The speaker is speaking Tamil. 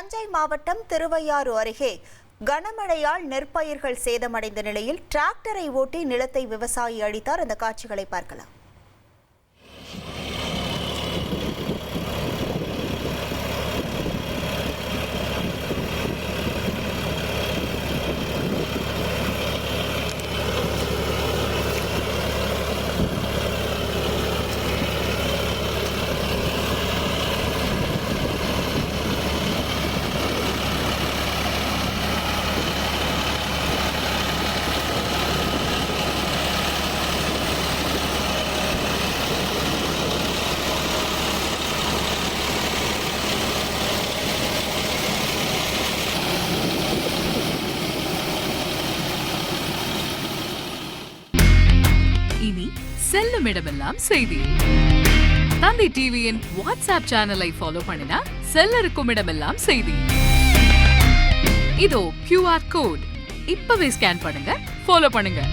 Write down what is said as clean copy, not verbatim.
தஞ்சை மாவட்டம் திருவையாறு அருகே கனமழையால் நெற்பயிர்கள் சேதமடைந்த நிலையில் டிராக்டரை ஓட்டி நிலத்தை விவசாயி அழித்தார். அந்த காட்சிகளை பார்க்கலாம். இனி செல்லும் இடமெல்லாம் செய்தி. தந்தை டிவியின் வாட்ஸ்அப் சேனலை ஃபாலோ பண்ணினா செல்ல இருக்கும் இடமெல்லாம் செய்தி. இதோ QR கோட் இப்பவே ஸ்கேன் பண்ணுங்க, ஃபாலோ பண்ணுங்க.